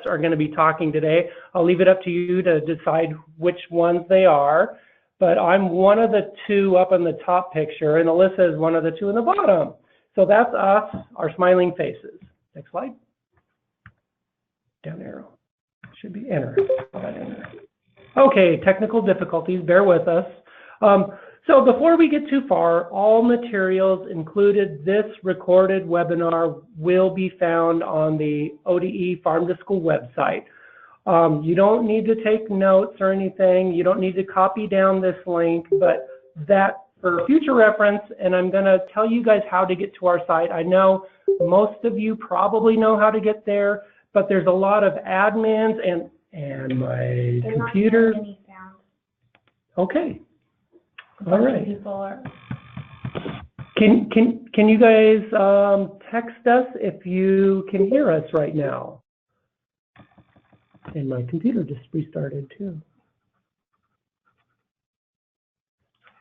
are going to be talking today. I'll leave it up to you to decide which ones they are, but I'm one of the two up in the top picture, and Alyssa is one of the two in the bottom. So that's us, our smiling faces. Next slide. Down arrow. Should be enter. Okay, technical difficulties, bear with us. So before we get too far, all materials included this recorded webinar will be found on the ODE Farm to School website. You don't need to take notes or anything. You don't need to copy down this link, but that for future reference, and I'm going to tell you guys how to get to our site. I know most of you probably know how to get there, but there's a lot of admins and my computer. Okay. All right. Can you guys text us if you can hear us right now? And my computer just restarted too.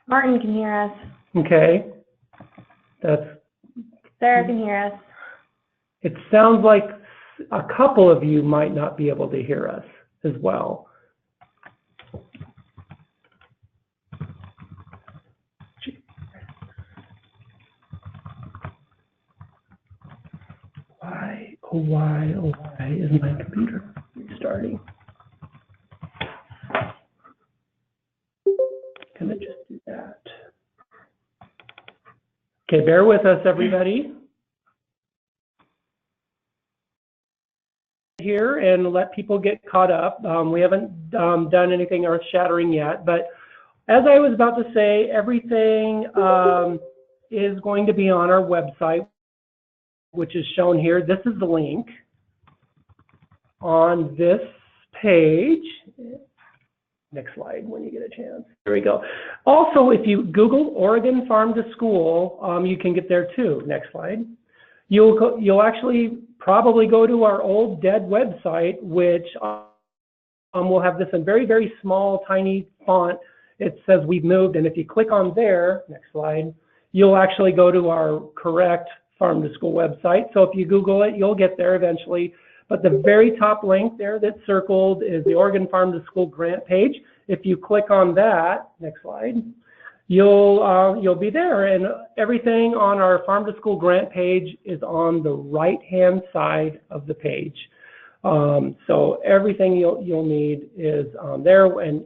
Martin can hear us. Okay. Sarah can hear us. It sounds like a couple of you might not be able to hear us as well. Why is my computer restarting? Can I just do that? Okay, bear with us, everybody. Here and let people get caught up. We haven't done anything earth-shattering yet, but as I was about to say, everything is going to be on our website, which is shown here. This is the link on this page. Next slide when you get a chance. There we go. Also, if you Google Oregon Farm to School, you can get there too. Next slide. You'll actually probably go to our old dead website, which will have this in very, very small, tiny font. It says we've moved, and if you click on there, next slide, you'll actually go to our correct Farm to School website. So if you Google it, you'll get there eventually. But the very top link there that's circled is the Oregon Farm to School grant page. If you click on that, next slide, you'll be there, and everything on our Farm to School grant page is on the right-hand side of the page. So everything you'll need is there, and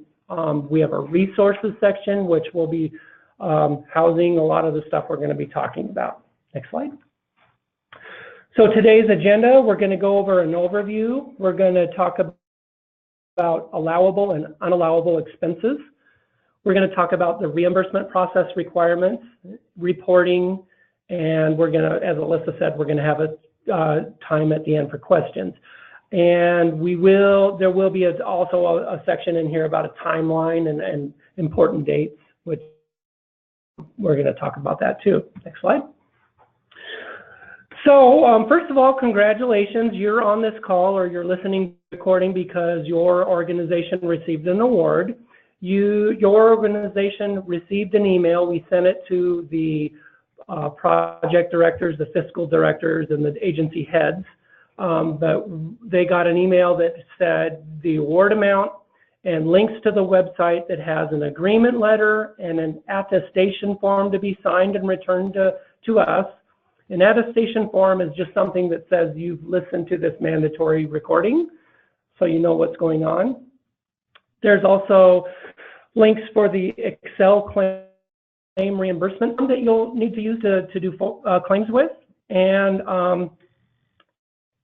we have a resources section, which will be housing a lot of the stuff we're going to be talking about. Next slide. So today's agenda, we're going to go over an overview. We're going to talk about allowable and unallowable expenses. We're going to talk about the reimbursement process requirements, reporting, and we're going to, as Alyssa said, we're going to have a time at the end for questions. And there will be also a section in here about a timeline and important dates, which we're going to talk about that too. Next slide. So first of all, congratulations. You're on this call or you're listening to the recording because your organization received an award. Your organization received an email. We sent it to the project directors, the fiscal directors, and the agency heads. But they got an email that said the award amount and links to the website that has an agreement letter and an attestation form to be signed and returned to us. An attestation form is just something that says you've listened to this mandatory recording, so you know what's going on. There's also links for the Excel claim reimbursement that you'll need to use to do claims with, and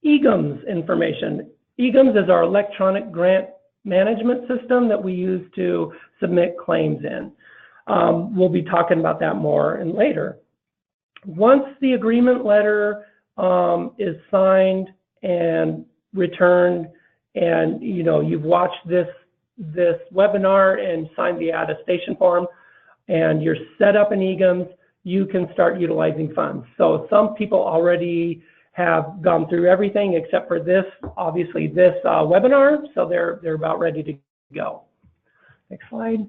EGMS information. EGMS is our electronic grant management system that we use to submit claims in. We'll be talking about that more and later. Once the agreement letter is signed and returned, and you've watched this webinar and signed the attestation form, and you're set up in EGMS, you can start utilizing funds. So some people already have gone through everything except for this, obviously this webinar, so they're about ready to go. Next slide.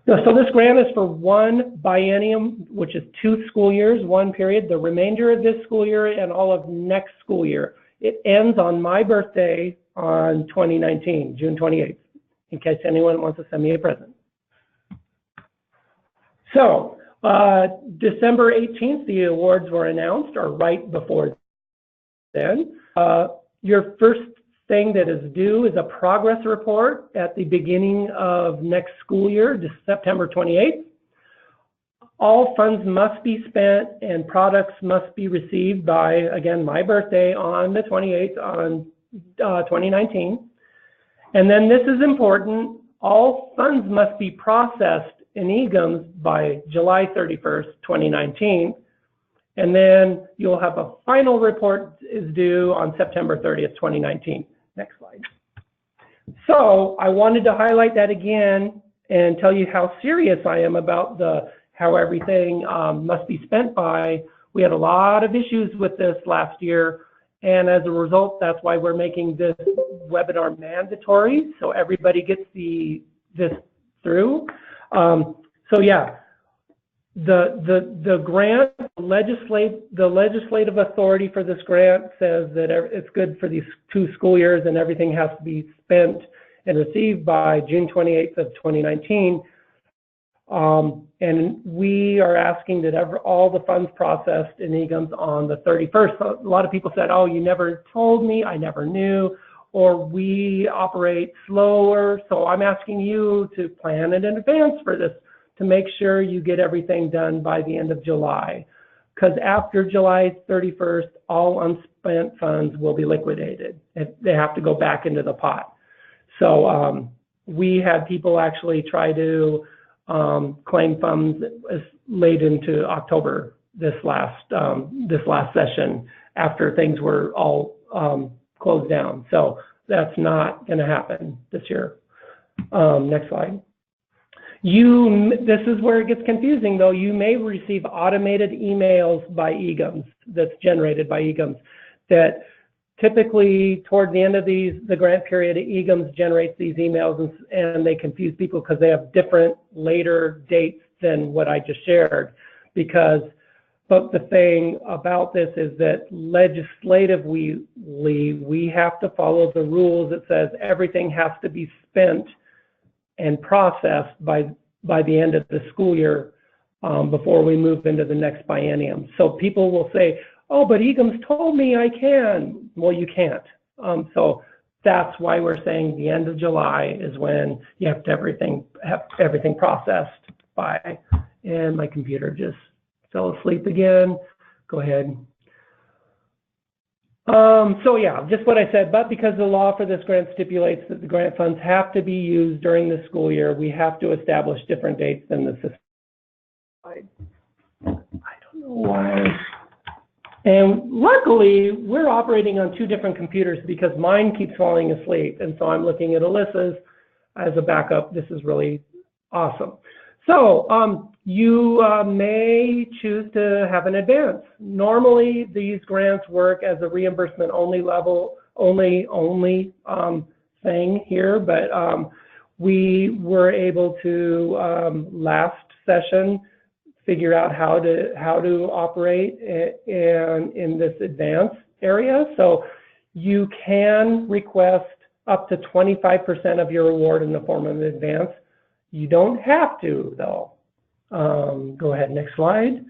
So this grant is for one biennium, which is 2 school years, 1 period, the remainder of this school year and all of next school year. It ends on my birthday, on 2019, June 28th, in case anyone wants to send me a present. So, December 18th, the awards were announced, or right before then. Your first thing that is due is a progress report at the beginning of next school year, September 28th. All funds must be spent and products must be received by, again, my birthday on the 28th on 2019. And then this is important, all funds must be processed in EGIMS by July 31st, 2019. And then you'll have a final report is due on September 30th, 2019. Next slide. So I wanted to highlight that again and tell you how serious I am about how everything must be spent by. We had a lot of issues with this last year, and as a result, that's why we're making this webinar mandatory, so everybody gets this through. So yeah, the grant, the legislative authority for this grant says that it's good for these 2 school years and everything has to be spent and received by June 28th of 2019. And we are asking that all the funds processed in EGIMS on the 31st. So a lot of people said, oh, you never told me, I never knew, or we operate slower. So I'm asking you to plan in advance for this, to make sure you get everything done by the end of July. Because after July 31st, all unspent funds will be liquidated. They have to go back into the pot. So we had people actually try to claim funds as late into October this last session after things were all closed down. So that's not going to happen this year. Next slide. This is where it gets confusing though. You may receive automated emails by EGIMS that's generated by EGIMS that typically toward the end of the grant period, EGIMS generates these emails and they confuse people because they have different later dates than what I just shared. But the thing about this is that legislatively, we have to follow the rules that says everything has to be spent and processed by the end of the school year before we move into the next biennium. So people will say, oh, but EGIMS told me I can. Well, you can't. So that's why we're saying the end of July is when you have to have everything processed by. And my computer just fell asleep again. Go ahead. So yeah, just what I said, but because the law for this grant stipulates that the grant funds have to be used during the school year, we have to establish different dates than the system. I don't know why. And luckily, we're operating on 2 different computers because mine keeps falling asleep. And so I'm looking at Alyssa's as a backup. This is really awesome. So you may choose to have an advance. Normally, these grants work as a reimbursement only thing here, but we were able to last session figure out how to operate in this advance area. So you can request up to 25% of your award in the form of an advance. You don't have to, though. Go ahead, next slide.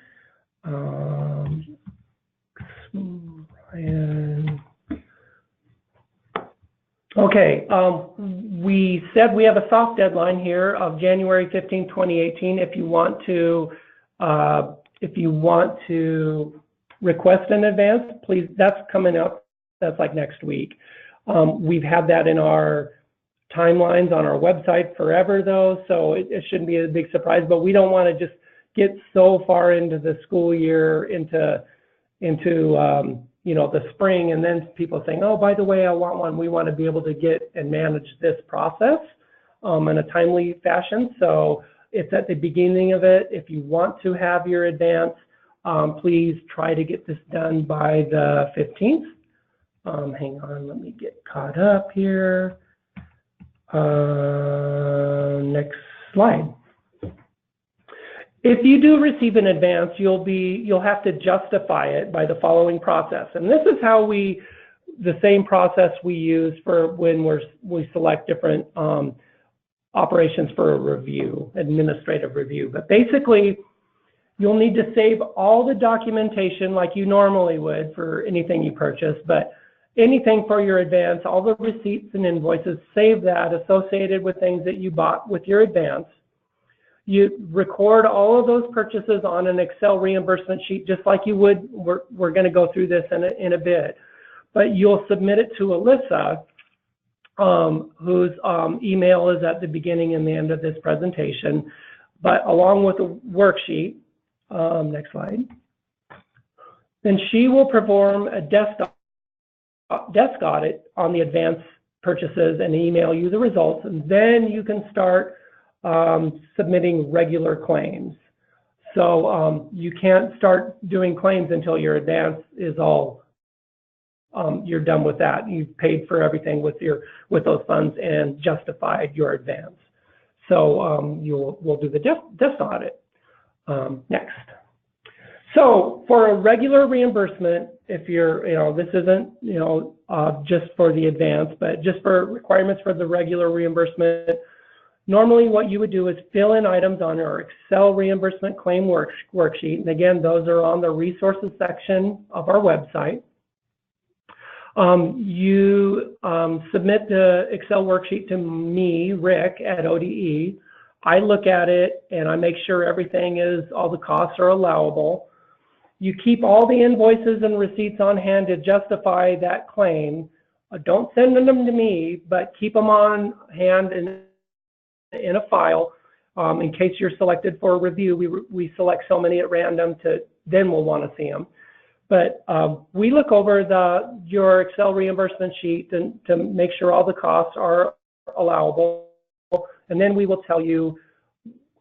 Okay, we said we have a soft deadline here of January 15, 2018. If you want to request an advance, please, that's coming up. That's like next week. We've had that in our timelines on our website forever though, so it shouldn't be a big surprise, but we don't want to just get so far into the school year, into you know, the spring, and then people saying, oh, by the way, I want one. We want to be able to get and manage this process in a timely fashion. So it's at the beginning of it. If you want to have your advance, please try to get this done by the 15th. Hang on, let me get caught up here. Next slide. If you do receive an advance, you'll have to justify it by the following process. And this is how we the same process we use for when we select different operations for a review, administrative review. But basically, you'll need to save all the documentation like you normally would for anything you purchase, but anything for your advance, all the receipts and invoices, save that associated with things that you bought with your advance. You record all of those purchases on an Excel reimbursement sheet, just like you would. We're going to go through this in a bit, but you'll submit it to Alyssa, whose email is at the beginning and the end of this presentation, but along with a worksheet. Next slide. Then she will perform a desk audit on the advance purchases and email you the results, and then you can start submitting regular claims. So you can't start doing claims until your advance is all, you're done with that. You've paid for everything with those funds and justified your advance. So we'll do the desk audit. Next. So for a regular reimbursement, if you're, this isn't, just for the advance, but just for requirements for the regular reimbursement, normally what you would do is fill in items on your Excel reimbursement claim worksheet. And again, those are on the resources section of our website. You submit the Excel worksheet to me, Rick, at ODE. I look at it and I make sure all the costs are allowable. You keep all the invoices and receipts on hand to justify that claim. Don't send them to me, but keep them on hand in a file in case you're selected for a review. We select so many at random then we'll want to see them. But we look over your Excel reimbursement sheet to make sure all the costs are allowable. And then we will tell you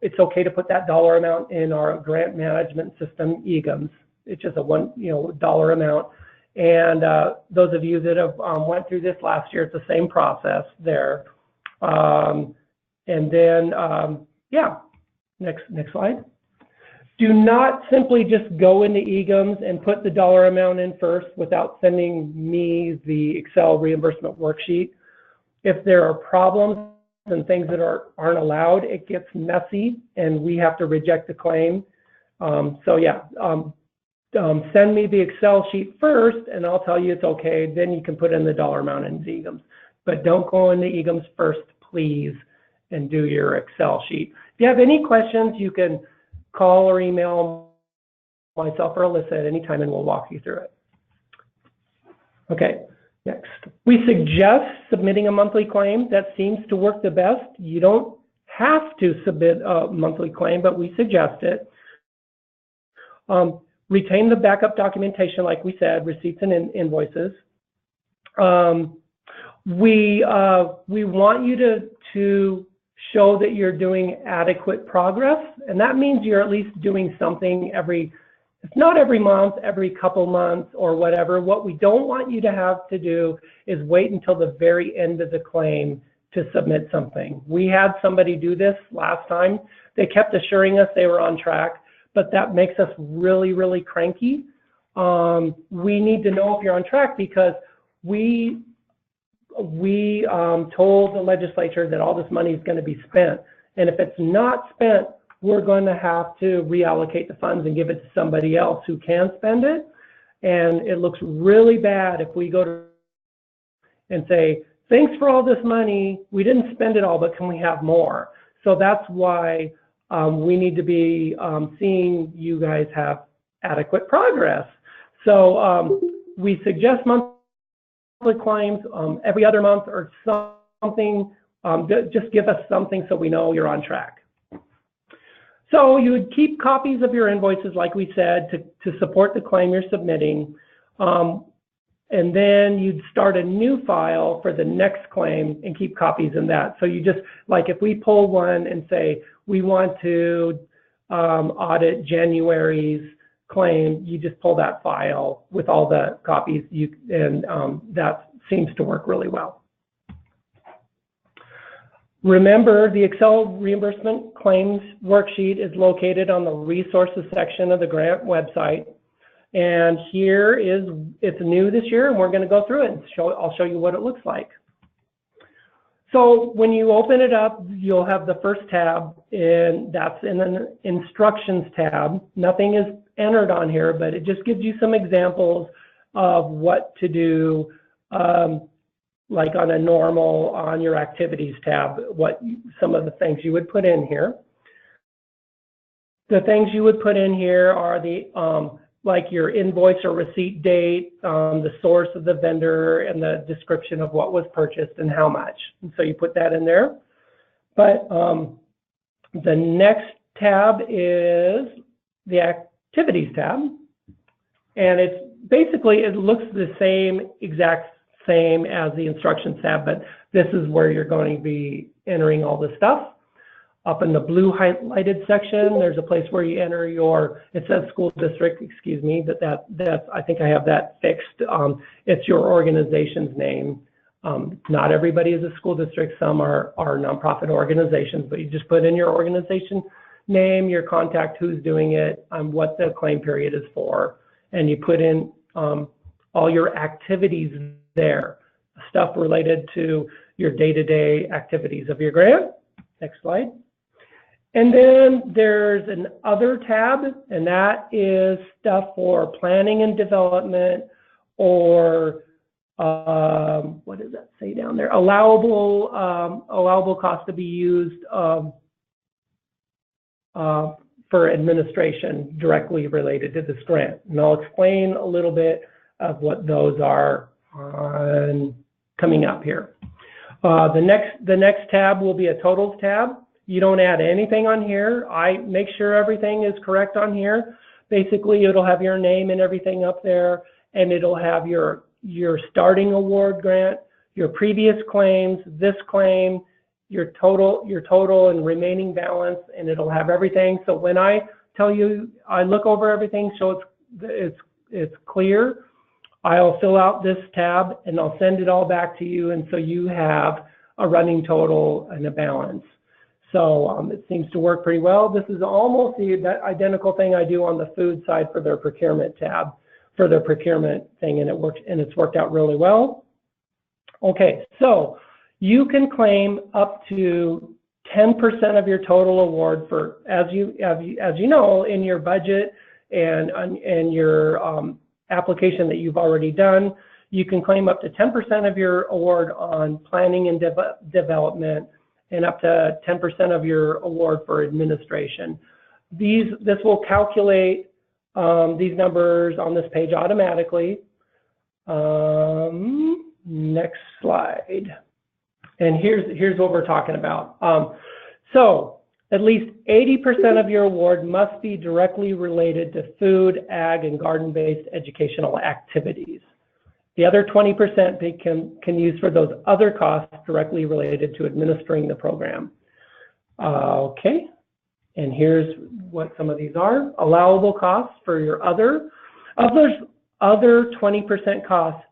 it's okay to put that dollar amount in our grant management system, EGMS. It's just a $1 amount. And those of you that have went through this last year, it's the same process there. And then, next slide. Do not simply just go into EGMS and put the dollar amount in first without sending me the Excel reimbursement worksheet. If there are problems and things that aren't allowed, it gets messy and we have to reject the claim. Send me the Excel sheet first and I'll tell you it's okay. Then you can put in the dollar amount in EGMS. But don't go into EGMS first, please, and do your Excel sheet. If you have any questions, you can call or email myself or Alyssa at any time and we'll walk you through it. Okay. Next, we suggest submitting a monthly claim. That seems to work the best. You don't have to submit a monthly claim, but we suggest it. Retain the backup documentation, like we said, receipts and invoices. We want you to show that you're doing adequate progress, and that means you're at least doing something if not every month, every couple months or whatever. What we don't want you to have to do is wait until the very end of the claim to submit something. We had somebody do this last time. They kept assuring us they were on track, but that makes us really, really cranky. We need to know if you're on track because we told the legislature that all this money is going to be spent. And if it's not spent, we're going to have to reallocate the funds and give it to somebody else who can spend it. And it looks really bad if we go to and say, thanks for all this money. We didn't spend it all, but can we have more? So that's why we need to be seeing you guys have adequate progress. So we suggest monthly claims every other month or something. Just give us something so we know you're on track. So you would keep copies of your invoices, like we said, to support the claim you're submitting. And then you'd start a new file for the next claim and keep copies in that. So you just, like if we pull one and say, we want to audit January's claim, you just pull that file with all the copies, and that seems to work really well. Remember, the Excel reimbursement claims worksheet is located on the resources section of the grant website. And here is, it's new this year, and we're going to go through it and I'll show you what it looks like. So when you open it up, you'll have the first tab, and that's in an instructions tab. Nothing is entered on here, but it just gives you some examples of what to do, like on a normal, on your activities tab, some of the things you would put in here. The things you would put in here are the, like your invoice or receipt date, the source of the vendor, and the description of what was purchased and how much. And so you put that in there. But the next tab is the activities tab. And it's basically, it looks the same, exact same as the instructions tab, but this is where you're going to be entering all the stuff. Up in the blue highlighted section, there's a place where you enter your, it says school district, excuse me, but that's, I think I have that fixed. It's your organization's name. Not everybody is a school district. Some are nonprofit organizations, but you just put in your organization name, your contact, who's doing it, what the claim period is for, and you put in all your activities there, stuff related to your day-to-day activities of your grant. Next slide. And then there's an other tab, and that is stuff for planning and development, or what does that say down there? Allowable costs to be used for administration directly related to this grant. And I'll explain a little bit of what those are coming up here. The next tab will be a totals tab. You don't add anything on here. I make sure everything is correct on here. Basically, it'll have your name and everything up there, and it'll have your starting award grant, your previous claims, this claim, your total and remaining balance, and it'll have everything. So when I tell you, I look over everything so it's clear. I'll fill out this tab and I'll send it all back to you, and so you have a running total and a balance. So it seems to work pretty well. This is almost the identical thing I do on the food side for their procurement tab, for their procurement thing, and it's worked out really well. Okay, so you can claim up to 10% of your total award for, as you know, in your budget and your application that you've already done, you can claim up to 10% of your award on planning and development, and up to 10% of your award for administration. This will calculate these numbers on this page automatically. Next slide. And here's what we're talking about. So at least 80% of your award must be directly related to food, ag, and garden-based educational activities. The other 20% they can use for those other costs directly related to administering the program. Okay, and here's what some of these are. Allowable costs for your other 20% costs,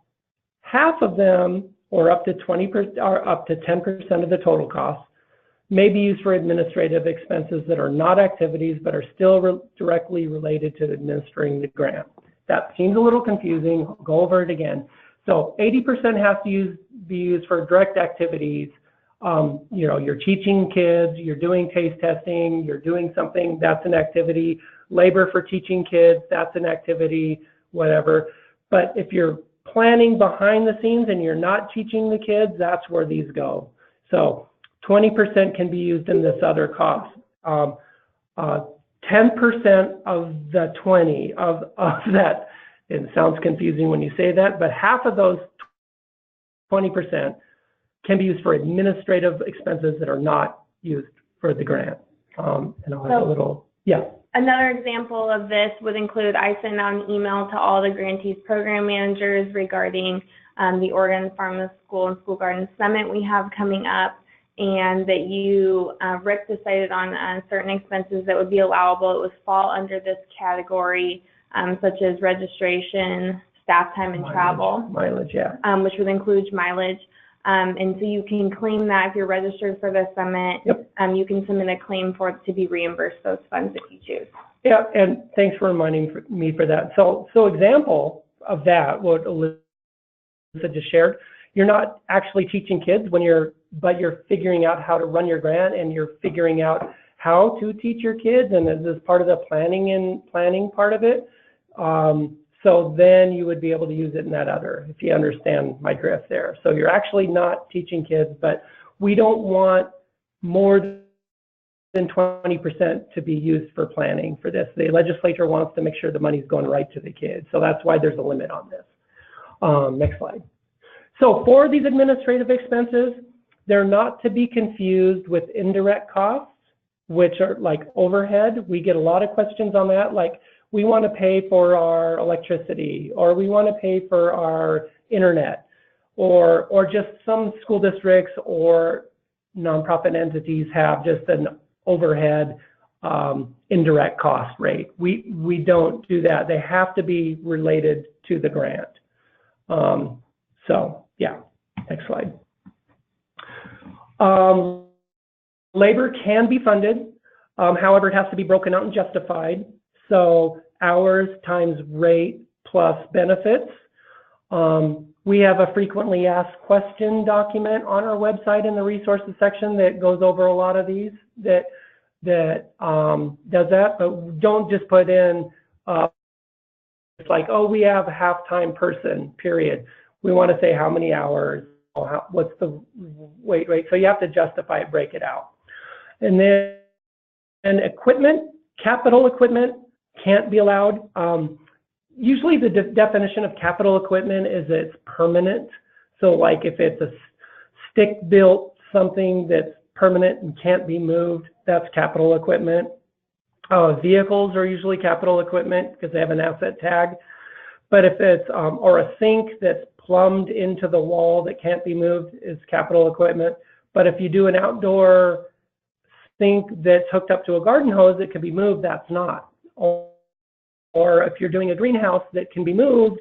half of them, or up to 20%, or up to 10% of the total costs, may be used for administrative expenses that are not activities but are still directly related to administering the grant. That seems a little confusing. I'll go over it again. So 80% has to be used for direct activities. You know, you're teaching kids, you're doing taste testing, you're doing something, that's an activity. Labor for teaching kids, that's an activity, whatever. But if you're planning behind the scenes and you're not teaching the kids, that's where these go. So 20% can be used in this other cost. 10% of the 20 of that, it sounds confusing when you say that, but half of those 20% can be used for administrative expenses that are not used for the grant. And I'll have a little, yeah. Another example of this would include, I send out an email to all the grantees program managers regarding the Oregon Farm to School and School Garden Summit we have coming up, and that you, Rick decided on certain expenses that would be allowable. It would fall under this category, such as registration, staff time, and travel. Mileage, yeah. Which would include mileage. And so you can claim that if you're registered for the summit. Yep. You can submit a claim for it to be reimbursed those funds if you choose. Yeah, and thanks for reminding me for that. So example of that, what Alyssa just shared, you're not actually teaching kids but you're figuring out how to run your grant, and you're figuring out how to teach your kids, and this is part of the planning part of it. So then you would be able to use it in that other, if you understand my drift there. So you're actually not teaching kids, but we don't want more than 20% to be used for planning for this. The legislature wants to make sure the money's going right to the kids. So that's why there's a limit on this. Next slide. So for these administrative expenses, they're not to be confused with indirect costs, which are like overhead. We get a lot of questions on that, like we want to pay for our electricity, or we want to pay for our internet, or just some school districts or nonprofit entities have just an overhead indirect cost rate. We don't do that. They have to be related to the grant. So yeah, next slide. Labor can be funded, however, it has to be broken out and justified. So hours times rate plus benefits. We have a frequently asked question document on our website in the resources section that goes over a lot of these that does that, but don't just put in it's like, oh, we have a half-time person, period. We want to say how many hours, what's the wait. So you have to justify it, break it out. And then equipment, capital equipment can't be allowed. Usually the definition of capital equipment is it's permanent. So like if it's a stick-built something that's permanent and can't be moved, that's capital equipment. Vehicles are usually capital equipment because they have an asset tag. But if it's, or a sink that's plumbed into the wall that can't be moved is capital equipment. But if you do an outdoor sink that's hooked up to a garden hose that can be moved, that's not. Or if you're doing a greenhouse that can be moved,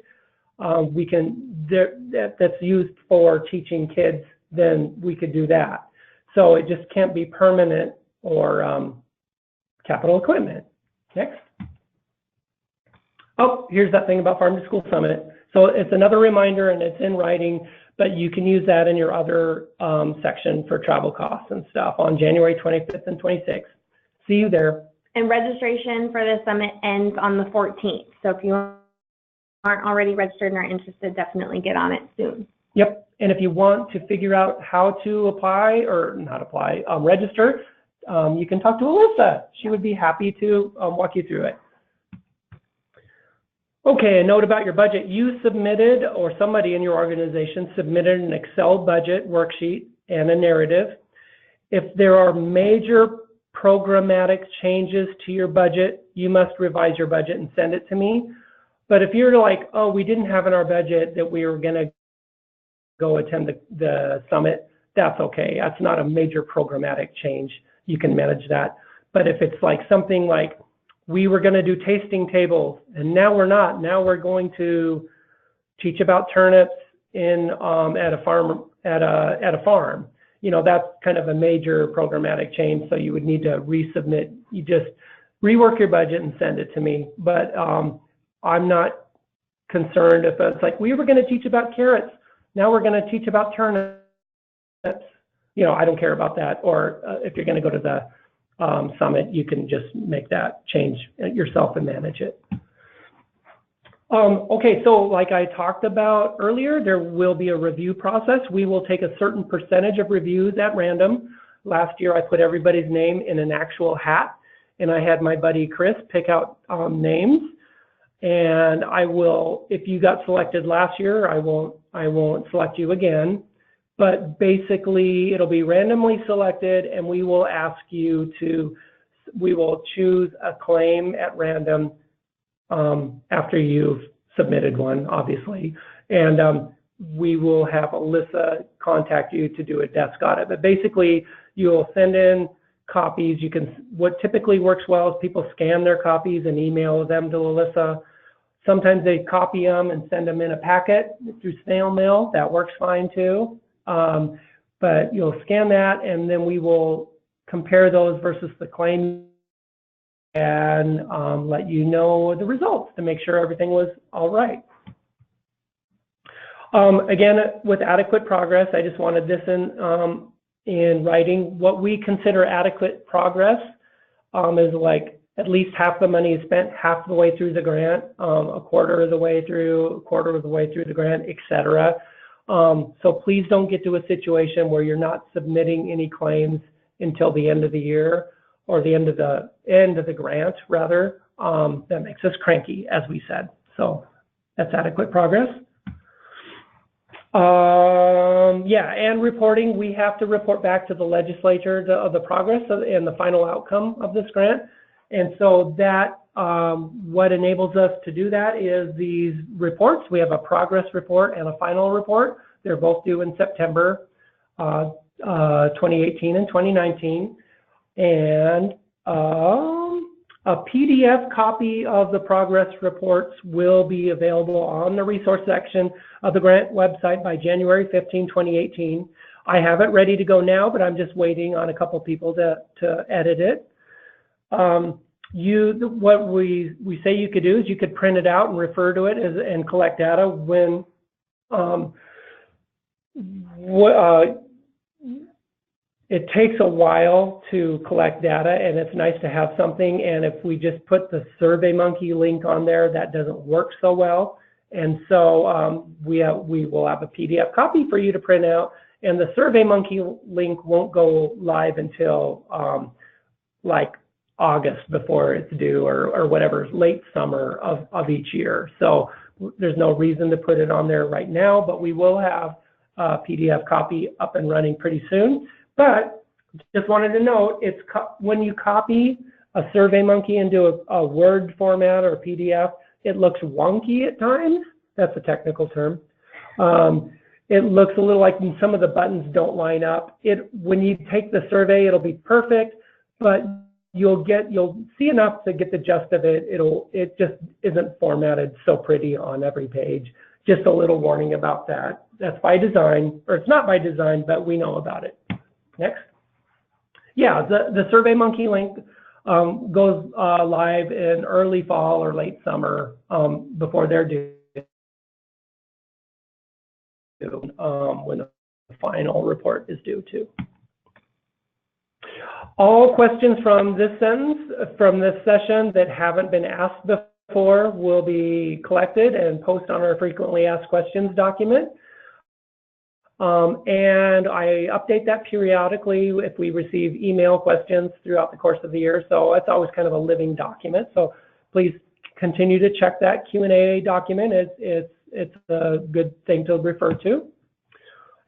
that's used for teaching kids, then we could do that. So it just can't be permanent or capital equipment. Next. Oh, here's that thing about Farm to School Summit. So it's another reminder, and it's in writing, but you can use that in your other section for travel costs and stuff on January 25th and 26th. See you there. And registration for the summit ends on the 14th. So if you aren't already registered and are interested, definitely get on it soon. Yep. And if you want to figure out how to apply, or not apply, register, you can talk to Alyssa. She would be happy to walk you through it. Okay, a note about your budget. You submitted, or somebody in your organization submitted, an Excel budget worksheet and a narrative. If there are major programmatic changes to your budget, you must revise your budget and send it to me. But if you're like, oh, we didn't have in our budget that we were going to go attend the summit, that's okay. That's not a major programmatic change. You can manage that. But if it's like something like, we were going to do tasting tables, and now we're not. Now we're going to teach about turnips in at a farm. You know, that's kind of a major programmatic change. So you would need to resubmit. You just rework your budget and send it to me. But I'm not concerned if it's like, we were going to teach about carrots, now we're going to teach about turnips. You know, I don't care about that. Or if you're going to go to the summit, you can just make that change yourself and manage it. Okay, so like I talked about earlier, there will be a review process. We will take a certain percentage of reviews at random. Last year, I put everybody's name in an actual hat, and I had my buddy Chris pick out names. And I will, if you got selected last year, I won't select you again. But basically, it'll be randomly selected, and we will ask you to, we will choose a claim at random after you've submitted one, obviously. And we will have Alyssa contact you to do a desk audit. But basically, you'll send in copies. You can, what typically works well is people scan their copies and email them to Alyssa. Sometimes they copy them and send them in a packet through snail mail. That works fine too. but you'll scan that, and then we will compare those versus the claim and let you know the results to make sure everything was all right. Again, with adequate progress, I just wanted this in writing. What we consider adequate progress is like at least half the money is spent half the way through the grant, a quarter of the way through the grant, etc. So please don't get to a situation where you're not submitting any claims until the end of the year, or the end of the grant rather. That makes us cranky, as we said. So that's adequate progress. Yeah, and reporting, we have to report back to the legislature the progress and the final outcome of this grant. And so that, what enables us to do that is these reports. We have a progress report and a final report. They're both due in September 2018 and 2019. And a PDF copy of the progress reports will be available on the resource section of the grant website by January 15, 2018. I have it ready to go now, but I'm just waiting on a couple people to edit it. What we say you could do is you could print it out and refer to it and collect data when it takes a while to collect data, and it's nice to have something. And if we just put the SurveyMonkey link on there, that doesn't work so well. And so we will have a PDF copy for you to print out, and the SurveyMonkey link won't go live until like August before it's due, or whatever, late summer of each year. So there's no reason to put it on there right now, but we will have a PDF copy up and running pretty soon. But just wanted to note, when you copy a SurveyMonkey into a Word format or a PDF, it looks wonky at times. That's a technical term. It looks a little like some of the buttons don't line up. When you take the survey, it'll be perfect, but you'll see enough to get the gist of it. It just isn't formatted so pretty on every page. Just a little warning about that. That's by design, or it's not by design, but we know about it. Next. Yeah, the SurveyMonkey link goes live in early fall or late summer before they're due, when the final report is due too. All questions from this session that haven't been asked before will be collected and posted on our frequently asked questions document. And I update that periodically if we receive email questions throughout the course of the year. So it's always kind of a living document. So please continue to check that Q&A document. It's a good thing to refer to.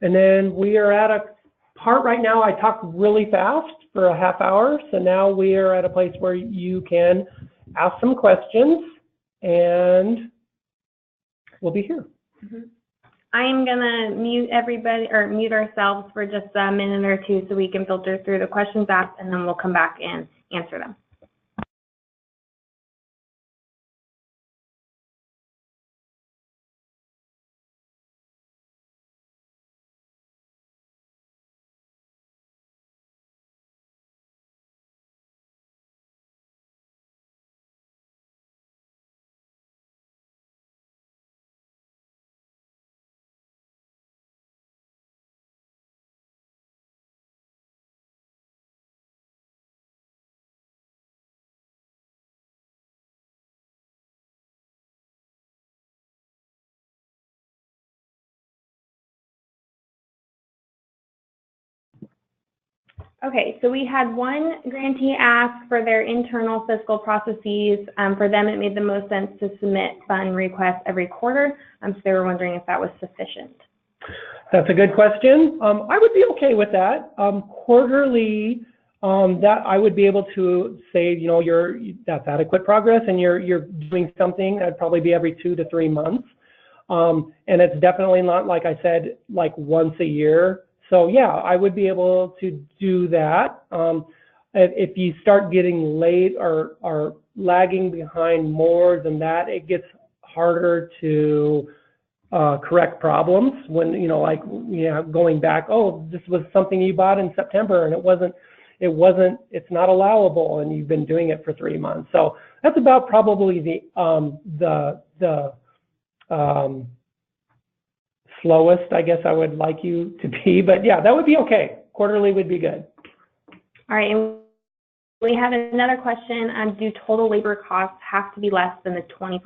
And then we are at a part right now. I talked really fast for a half hour. So now we are at a place where you can ask some questions, and we'll be here. Mm-hmm. I am going to mute everybody, or mute ourselves for just a minute or two so we can filter through the questions asked, and then we'll come back and answer them. Okay, so we had one grantee ask for their internal fiscal processes. For them, it made the most sense to submit fund requests every quarter. So they were wondering if that was sufficient. That's a good question. I would be okay with that. Quarterly, that I would be able to say, you know, that's adequate progress, and you're doing something. That'd probably be every 2 to 3 months. And it's definitely not, like I said, like once a year. So yeah, I would be able to do that. If you start getting late or lagging behind more than that, it gets harder to correct problems when, like, going back, oh, this was something you bought in September and it's not allowable, and you've been doing it for 3 months. So that's about probably the slowest, I guess I would like you to be, but yeah, that would be okay. Quarterly would be good. All right, and we have another question. Do total labor costs have to be less than the 20%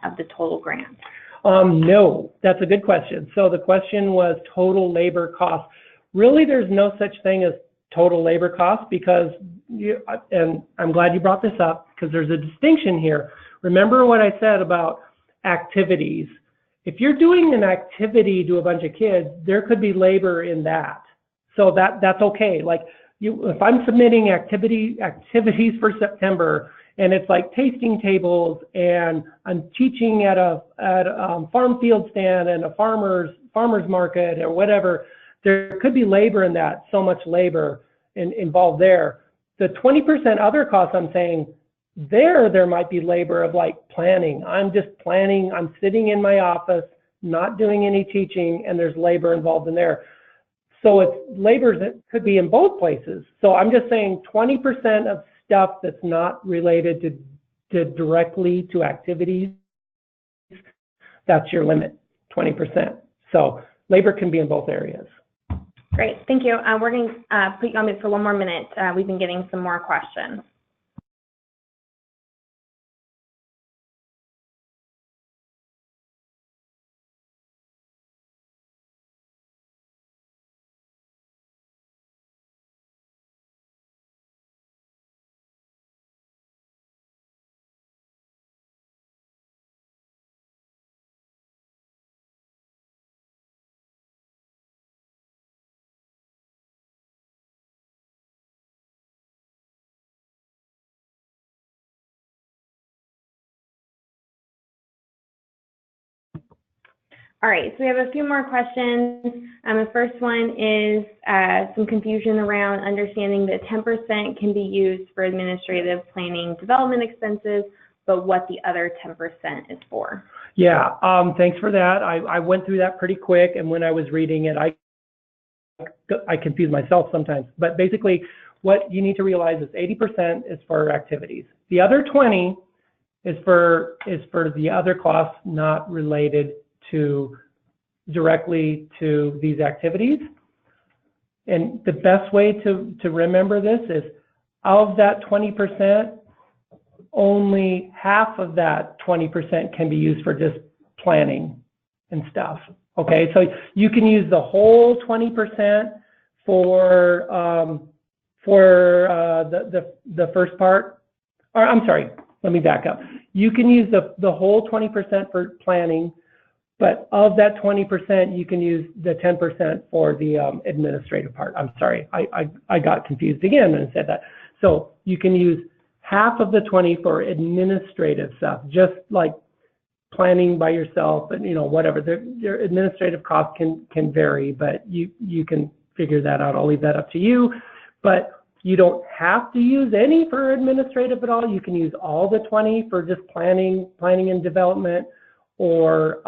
of the total grant? No, that's a good question. So the question was total labor costs. Really, there's no such thing as total labor costs, because and I'm glad you brought this up, because there's a distinction here. Remember what I said about activities. If you're doing an activity to a bunch of kids, there could be labor in that. So that's okay. Like, if I'm submitting activities for September, and it's like tasting tables, and I'm teaching at a farm field stand and a farmer's market or whatever, there could be labor in that, so much labor involved there. The 20% other costs, I'm saying, there might be labor of like planning. I'm just planning, I'm sitting in my office, not doing any teaching, and there's labor involved in there. So it's labor that could be in both places. So I'm just saying 20% of stuff that's not related to directly to activities, that's your limit, 20%. So labor can be in both areas. Great, thank you. We're going to put you on mute for one more minute. We've been getting some more questions. All right, so we have a few more questions. The first one is some confusion around understanding that 10% can be used for administrative planning development expenses, but what the other 10% is for. Yeah, thanks for that. I went through that pretty quick, and when I was reading it, I confuse myself sometimes. But basically, what you need to realize is 80% is for activities. The other 20 is for the other costs not related directly to these activities. And the best way to remember this is, of that 20%, only half of that 20% can be used for just planning and stuff. Okay, so you can use the whole 20% for the first part. Or I'm sorry, let me back up. You can use the whole 20% for planning, but of that 20%, you can use the 10% for the administrative part. I'm sorry, I got confused again and said that. So you can use half of the 20 for administrative stuff, just like planning by yourself, and whatever. Your administrative costs can vary, but you can figure that out. I'll leave that up to you. But you don't have to use any for administrative at all. You can use all the 20 for just planning and development, or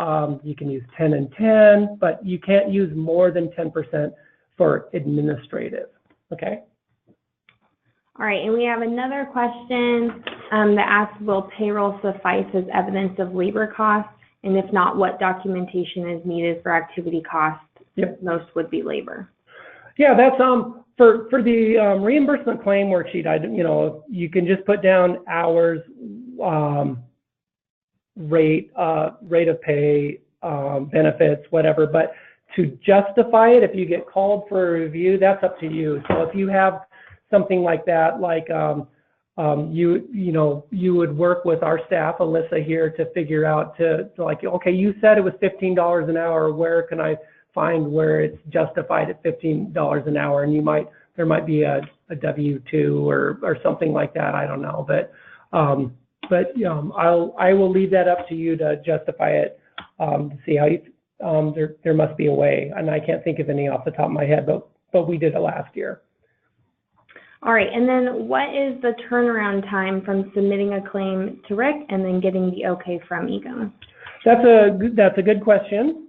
you can use 10 and 10, but you can't use more than 10% for administrative. Okay? All right, and we have another question that asks, will payroll suffice as evidence of labor costs? And if not, what documentation is needed for activity costs? Yep. Most would be labor. Yeah, that's for the reimbursement claim worksheet. You can just put down hours, rate of pay, benefits, whatever. But to justify it, if you get called for a review, that's up to you. So if you have something like that, like you would work with our staff, Alyssa here, to figure out to like, okay, you said it was $15 an hour. Where can I find where it's justified at $15 an hour? And there might be a W-2 or something like that. I don't know, but I will leave that up to you to justify it, to see how you. There must be a way, and I can't think of any off the top of my head, but we did it last year. All right, and then what is the turnaround time from submitting a claim to Rick and then getting the okay from EGOM? That's a good question.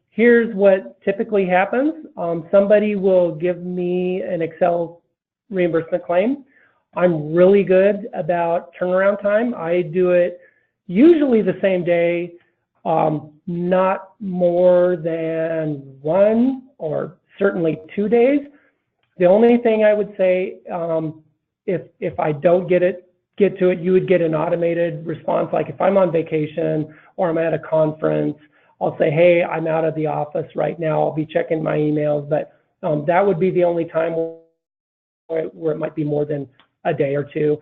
Here's what typically happens. Somebody will give me an Excel reimbursement claim. I'm really good about turnaround time. I do it usually the same day, not more than 1 or certainly 2 days. The only thing I would say, if I don't get to it, you would get an automated response. Like if I'm on vacation or I'm at a conference, I'll say, hey, I'm out of the office right now. I'll be checking my emails, but that would be the only time where it might be more than a day or two.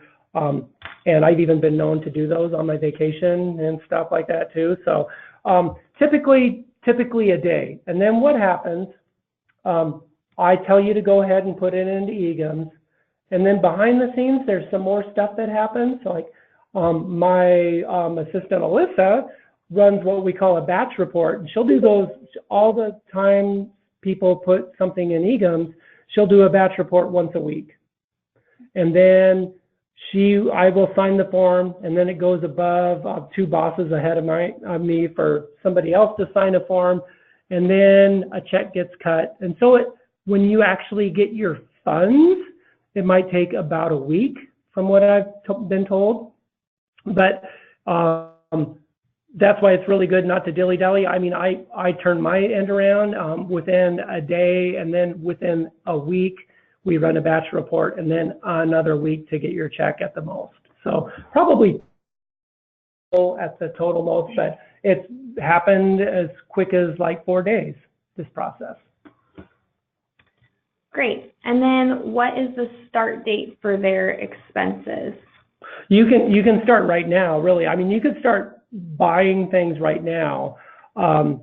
And I've even been known to do those on my vacation and stuff like that too. So typically a day. And then what happens, I tell you to go ahead and put it into eGIMS. And then behind the scenes, there's some more stuff that happens. Like my assistant, Alyssa, runs what we call a batch report. And she'll do those all the time people put something in eGIMS. She'll do a batch report once a week. And then I will sign the form, and then it goes above 2 bosses ahead of me for somebody else to sign a form, and then a check gets cut. And so when you actually get your funds, it might take about a week from what I've been told. But that's why it's really good not to dilly-dally. I mean, I turn my end around within a day, and then within a week, we run a batch report, and then another week to get your check at the most. So probably at the total most, but it's happened as quick as like 4 days, this process. Great. And then what is the start date for their expenses? You can start right now, really. I mean, you could start buying things right now,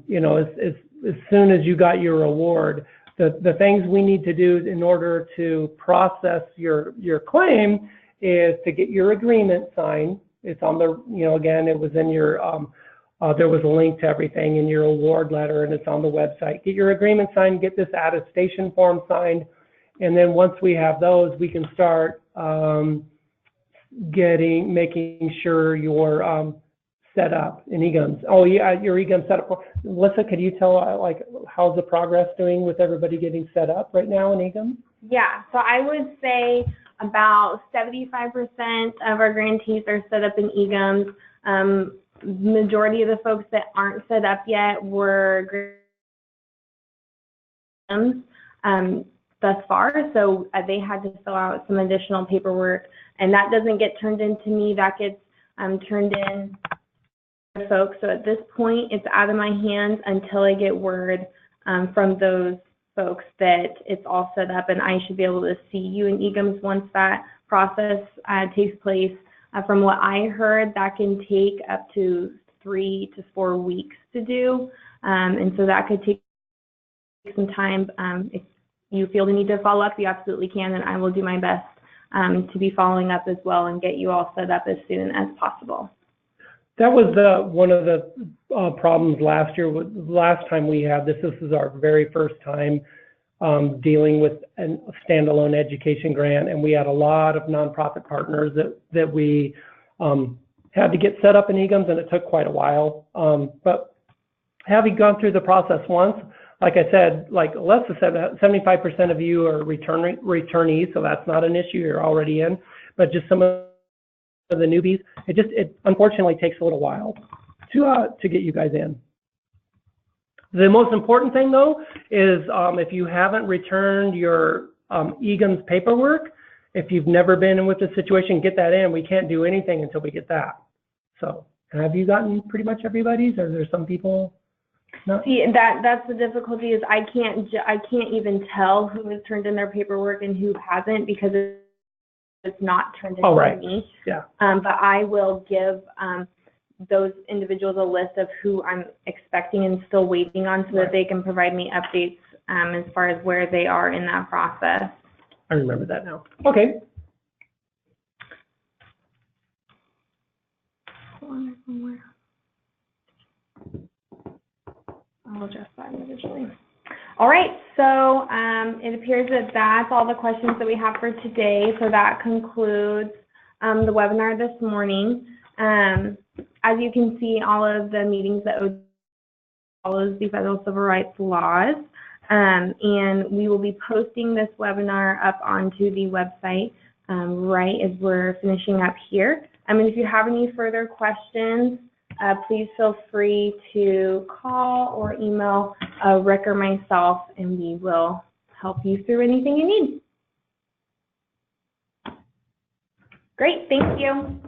you know, as soon as you got your award. The things we need to do in order to process your claim is to get your agreement signed. It's on the, you know, again, it was in your, there was a link to everything in your award letter, and it's on the website. Get your agreement signed, get this attestation form signed, and then once we have those, we can start making sure you're set up in eGIMS. Oh yeah, your eGIMS set up. Melissa, could you tell like how's the progress doing with everybody getting set up right now in eGIMS? Yeah, so I would say about 75% of our grantees are set up in eGIMS. Majority of the folks that aren't set up yet were thus far, so they had to fill out some additional paperwork, and that doesn't get turned into me. That gets turned in to folks. So at this point, it's out of my hands until I get word from those folks that it's all set up, and I should be able to see you in eGIMS once that process takes place. From what I heard, that can take up to 3 to 4 weeks to do, and so that could take some time. If you feel the need to follow up, you absolutely can, and I will do my best to be following up as well and get you all set up as soon as possible. That was one of the problems last year. Last time we had this was our very first time dealing with a standalone education grant, and we had a lot of nonprofit partners that we had to get set up in eGIMS, and it took quite a while. But having gone through the process once, like I said, like Alyssa said, 75% of you are returnees, so that's not an issue. You're already in. But just some of the newbies, it unfortunately takes a little while to get you guys in. The most important thing though is if you haven't returned your eGIMS paperwork, if you've never been in with the situation, get that in. We can't do anything until we get that. So have you gotten pretty much everybody's, or there's some people not? See, that's the difficulty, is I can't even tell who has turned in their paperwork and who hasn't, because it's not turned in to me. Yeah. But I will give those individuals a list of who I'm expecting and still waiting on, so that they can provide me updates as far as where they are in that process. I remember that now. Okay. I'll adjust that individually. All right, so it appears that that's all the questions that we have for today. So that concludes the webinar this morning. As you can see, all of the meetings that OD follows the federal civil rights laws, and we will be posting this webinar up onto the website right as we're finishing up here. And if you have any further questions, please feel free to call or email Rick or myself, and we will help you through anything you need. Great, thank you.